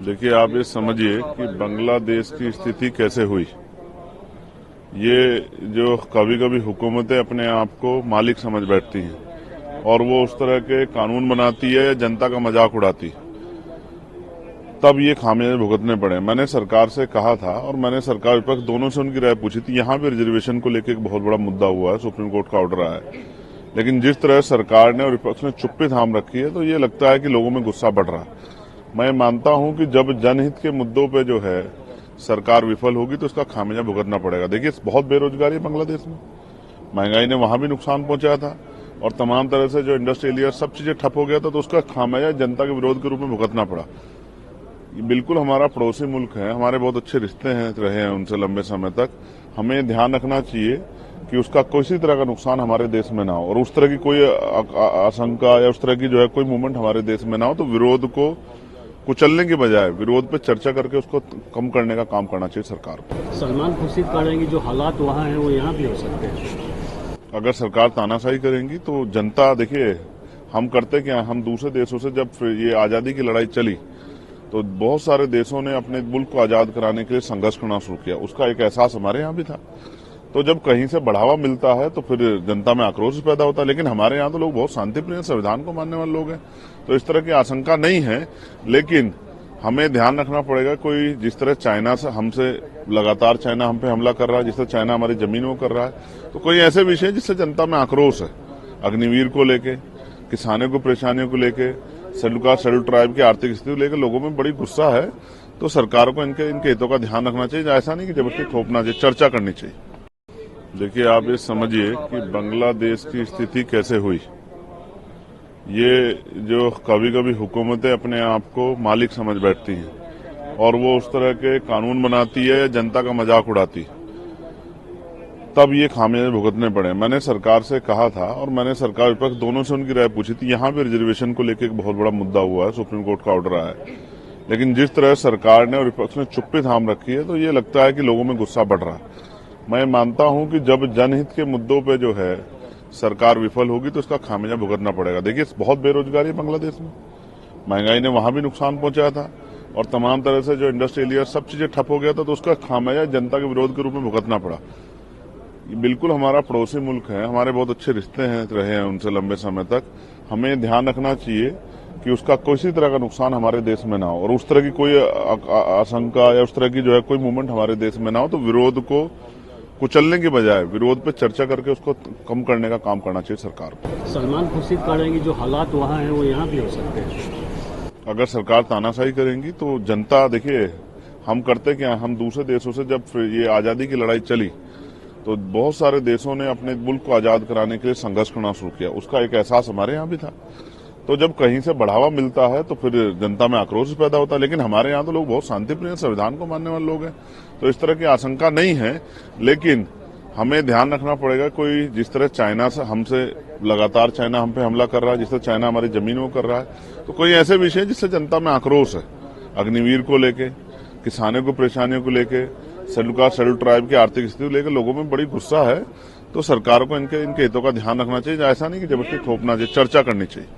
देखिए, आप ये समझिए कि बांग्लादेश की स्थिति कैसे हुई। ये जो कभी कभी हुकूमतें अपने आप को मालिक समझ बैठती हैं और वो उस तरह के कानून बनाती है या जनता का मजाक उड़ाती है, तब ये खामियाजे भुगतने पड़े। मैंने सरकार से कहा था और मैंने सरकार विपक्ष दोनों से उनकी राय पूछी थी। यहाँ भी रिजर्वेशन को लेकर एक बहुत बड़ा मुद्दा हुआ है, सुप्रीम कोर्ट का ऑर्डर आया है, लेकिन जिस तरह सरकार ने और विपक्ष ने चुप्पी थाम रखी है, तो ये लगता है कि लोगों में गुस्सा बढ़ रहा है। मैं मानता हूं कि जब जनहित के मुद्दों पे जो है सरकार विफल होगी तो इसका खामियाजा भुगतना पड़ेगा। देखिए, बहुत बेरोजगारी है बांग्लादेश में, महंगाई ने वहां भी नुकसान पहुंचाया था और तमाम तरह से जो इंडस्ट्रियल एरिया सब चीजें ठप हो गया था, तो उसका खामियाजा जनता के विरोध के रूप में भुगतना पड़ा। बिल्कुल हमारा पड़ोसी मुल्क है, हमारे बहुत अच्छे रिश्ते हैं रहे हैं उनसे लंबे समय तक। हमें ध्यान रखना चाहिए कि उसका किसी तरह का नुकसान हमारे देश में ना हो और उस तरह की कोई आशंका या उस तरह की जो है कोई मूवमेंट हमारे देश में ना हो। तो विरोध को कुचलने के बजाय विरोध पे चर्चा करके उसको कम करने का काम करना चाहिए सरकार को। सलमान खुर्शीद कह रहे हैं कि जो हालात वहाँ हैं वो यहाँ भी हो सकते हैं। अगर सरकार तानाशाही करेंगी तो जनता, देखिए हम करते क्या, हम दूसरे देशों से जब ये आजादी की लड़ाई चली तो बहुत सारे देशों ने अपने मुल्क को आजाद कराने के लिए संघर्ष करना शुरू किया। उसका एक एहसास हमारे यहाँ भी था। तो जब कहीं से बढ़ावा मिलता है तो फिर जनता में आक्रोश पैदा होता है, लेकिन हमारे यहाँ तो लोग बहुत शांतिप्रिय, संविधान को मानने वाले लोग हैं, तो इस तरह की आशंका नहीं है। लेकिन हमें ध्यान रखना पड़ेगा, कोई जिस तरह चाइना से हमसे लगातार चाइना हम पे हमला कर रहा है, जिस तरह चाइना हमारी जमीनों को कर रहा है, तो कोई ऐसे विषय जिससे जनता में आक्रोश है, अग्निवीर को लेके, किसानों को परेशानियों को लेके, शेड्यूल ट्राइब की आर्थिक स्थिति को लेकर लोगों में बड़ी गुस्सा है। तो सरकार को इनके हितों का ध्यान रखना चाहिए। ऐसा नहीं कि जबरदस्ती थोपना चाहिए, चर्चा करनी चाहिए। देखिए, आप ये समझिए कि बांग्लादेश की स्थिति कैसे हुई। ये जो कभी कभी हुकूमतें अपने आप को मालिक समझ बैठती हैं और वो उस तरह के कानून बनाती है या जनता का मजाक उड़ाती है, तब ये खामियाजे भुगतने पड़े। मैंने सरकार से कहा था और मैंने सरकार विपक्ष दोनों से उनकी राय पूछी थी। यहाँ भी रिजर्वेशन को लेकर एक बहुत बड़ा मुद्दा हुआ है, सुप्रीम कोर्ट का ऑर्डर आया है, लेकिन जिस तरह सरकार ने और विपक्ष ने चुप्पी थाम रखी है, तो ये लगता है कि लोगों में गुस्सा बढ़ रहा है। मैं मानता हूं कि जब जनहित के मुद्दों पे जो है सरकार विफल होगी तो इसका खामियाजा भुगतना पड़ेगा। देखिए, बहुत बेरोजगारी है बांग्लादेश में, महंगाई ने वहां भी नुकसान पहुंचाया था और तमाम तरह से जो इंडस्ट्रियल एरिया सब चीजें ठप हो गया था, तो उसका खामियाजा जनता के विरोध के रूप में भुगतना पड़ा। बिल्कुल हमारा पड़ोसी मुल्क है, हमारे बहुत अच्छे रिश्ते हैं रहे हैं उनसे लंबे समय तक। हमें ध्यान रखना चाहिए कि उसका किसी तरह का नुकसान हमारे देश में ना हो और उस तरह की कोई आशंका या उस तरह की जो है कोई मूवमेंट हमारे देश में ना हो। तो विरोध को कुचलने के बजाय विरोध पे चर्चा करके उसको कम करने का काम करना चाहिए सरकार को। सलमान खुर्शीद कह रहे हैं कि जो हालात वहाँ हैं वो यहाँ भी हो सकते हैं। अगर सरकार तानाशाही करेंगी तो जनता, देखिए हम करते क्या, हम दूसरे देशों से जब ये आजादी की लड़ाई चली तो बहुत सारे देशों ने अपने मुल्क को आजाद कराने के लिए संघर्ष करना शुरू किया। उसका एक एहसास हमारे यहाँ भी था। तो जब कहीं से बढ़ावा मिलता है तो फिर जनता में आक्रोश पैदा होता है, लेकिन हमारे यहाँ तो लोग बहुत शांतिप्रिय, संविधान को मानने वाले लोग हैं, तो इस तरह की आशंका नहीं है। लेकिन हमें ध्यान रखना पड़ेगा, कोई जिस तरह चाइना से हमसे लगातार चाइना हम पे हमला कर रहा है, जिस तरह चाइना हमारी जमीनों को कर रहा है, तो कोई ऐसे विषय जिससे जनता में आक्रोश है, अग्निवीर को लेके, किसानों को परेशानियों को लेके, शेड्यूल ट्राइब की आर्थिक स्थिति को लेकर लोगों में बड़ी गुस्सा है। तो सरकार को इनके हितों का ध्यान रखना चाहिए। ऐसा नहीं कि जबरदस्ती थोपना चाहिए, चर्चा करनी चाहिए।